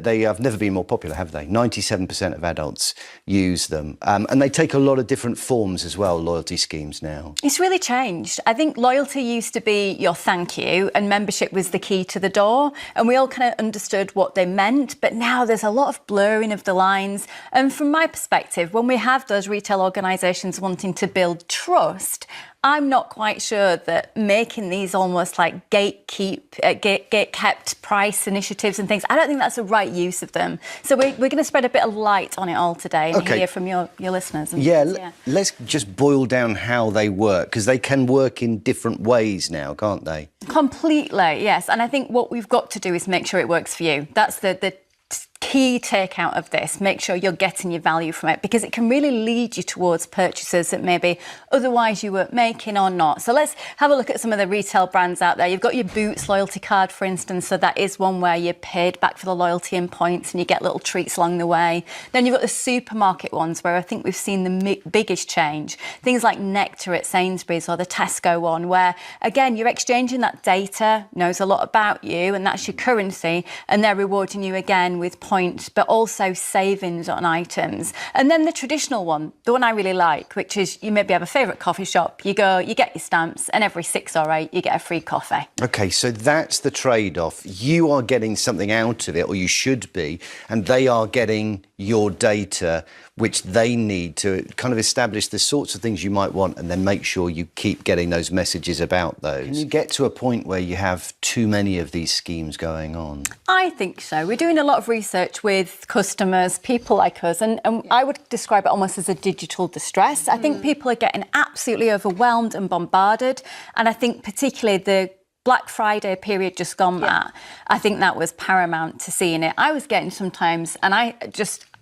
they have never been more popular, have they? 97% of adults use them. And they take a lot of different forms as well, loyalty schemes now. It's really changed. I think loyalty used to be your thank you and membership was the key to the door. And we all kind of understood what they meant. But now there's a lot of blurring of the lines. And from my perspective, when we have those retail organisations wanting to build trust, I'm not quite sure that making these almost like gate-kept price initiatives and things, I don't think that's the right use of them. So we're going to spread a bit of light on it all today and hear from your listeners. Let's just boil down how they work, because they can work in different ways now, can't they? Completely, yes. And I think what we've got to do is make sure it works for you. That's the key takeout of this. Make sure you're getting your value from it, because it can really lead you towards purchases that maybe otherwise you weren't making or not. So let's have a look at some of the retail brands out there. You've got your Boots loyalty card, for instance. So that is one where you're paid back for the loyalty and points and you get little treats along the way. Then you've got the supermarket ones where I think we've seen the biggest change. Things like Nectar at Sainsbury's or the Tesco one, where again, you're exchanging that data, knows a lot about you, and that's your currency, and they're rewarding you again with points, but also savings on items. And then the traditional one, the one I really like, which is you maybe have a favourite coffee shop, you go, you get your stamps, and every 6 or 8 you get a free coffee. OK, so that's the trade-off. You are getting something out of it, or you should be, and they are getting your data, which they need to kind of establish the sorts of things you might want, and then make sure you keep getting those messages about those. Can you get to a point where you have too many of these schemes going on? I think so. We're doing a lot of research with customers, people like us, and I would describe it almost as a digital distress. I think people are getting absolutely overwhelmed and bombarded, and I think particularly the Black Friday period just gone that, I think that was paramount to seeing it. I was getting sometimes, and I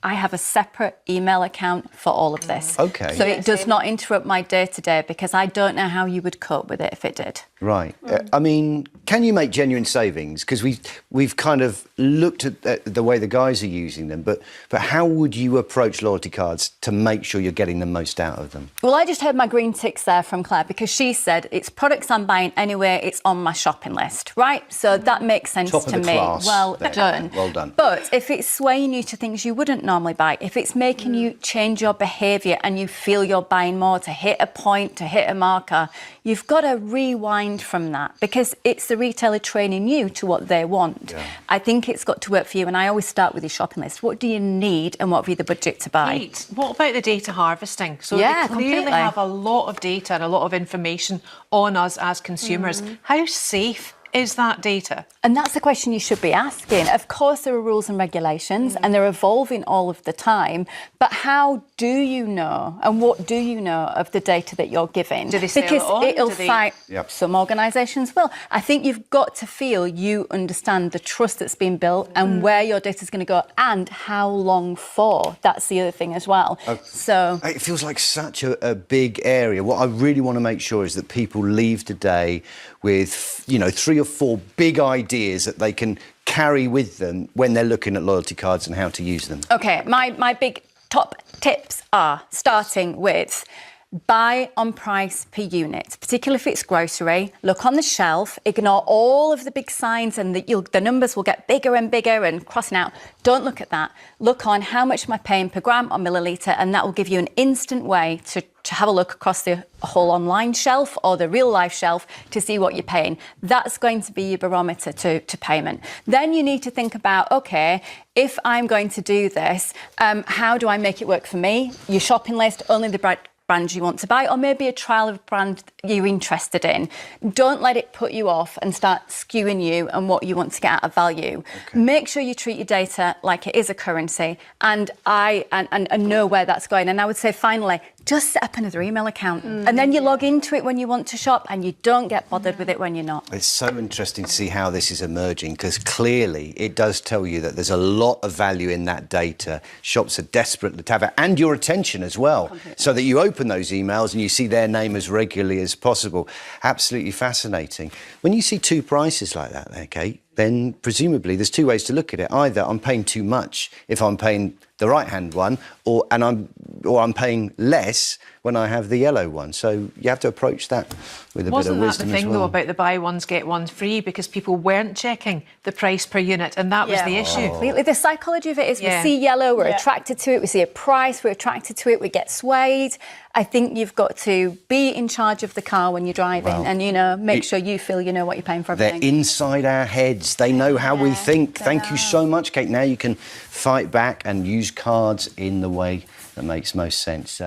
have a separate email account for all of this. OK. So it does not interrupt my day-to-day, because I don't know how you would cope with it if it did. Right. I mean, can you make genuine savings? Because we've kind of looked at the way the guys are using them, but how would you approach loyalty cards to make sure you're getting the most out of them? Well, I just heard my green ticks there from Claire, because she said it's products I'm buying anyway, it's on my shopping list, right? So that makes sense to me. Top of the class. Well done. Well done. But if it's swaying you to things you wouldn't normally buy, if it's making you change your behaviour and you feel you're buying more to hit a point, to hit a marker, you've got to rewind from that, because it's the retailer training you to what they want. Yeah. I think it's got to work for you, and I always start with your shopping list. What do you need and what have you the budget to buy? Right. What about the data harvesting? So they clearly have a lot of data and a lot of information on us as consumers. How safe is that data? And that's the question you should be asking. Of course, there are rules and regulations, and they're evolving all of the time. But how do you know, and what do you know of the data that you're giving? Do they say because it'll fight. Some organisations will. I think you've got to feel you understand the trust that's been built and where your data is going to go and how long for. That's the other thing as well. So it feels like such a big area. What I really want to make sure is that people leave today with, 3 or 4 big ideas that they can carry with them when they're looking at loyalty cards and how to use them. OK, my big top tips are starting with buy on price per unit, particularly if it's grocery. Look on the shelf, ignore all of the big signs, and the numbers will get bigger and bigger and crossing out. Don't look at that. Look on how much am I paying per gram or millilitre, and that will give you an instant way to have a look across the whole online shelf or the real life shelf to see what you're paying. That's going to be your barometer to payment. Then you need to think about, OK, if I'm going to do this, how do I make it work for me? Your shopping list, only the brand you want to buy, or maybe a trial of a brand you're interested in. Don't let it put you off and start skewing you and what you want to get out of value. Okay. Make sure you treat your data like it is a currency, and know where that's going. And I would say, finally, just set up another email account, and then you log into it when you want to shop, and you don't get bothered with it when you're not. It's so interesting to see how this is emerging, because clearly it does tell you that there's a lot of value in that data. Shops are desperate to have it, and your attention as well. Completely. So that you open those emails and you see their name as regularly as possible. Absolutely fascinating. When you see 2 prices like that there, Kate, then presumably there's 2 ways to look at it. Either I'm paying too much if I'm paying the right-hand one, or I'm paying less when I have the yellow one. So you have to approach that with a bit of wisdom as well. Wasn't that the thing, though, about the buy ones, get ones free? Because people weren't checking the price per unit, and that was the issue. Completely. The psychology of it is we see yellow, we're attracted to it, we see a price, we're attracted to it, we get swayed. I think you've got to be in charge of the car when you're driving and, you know, make sure you feel you know what you're paying for everything. They're inside our heads. They know how we think. Thank you so much, Kate. Now you can fight back and use cards in the way that makes most sense.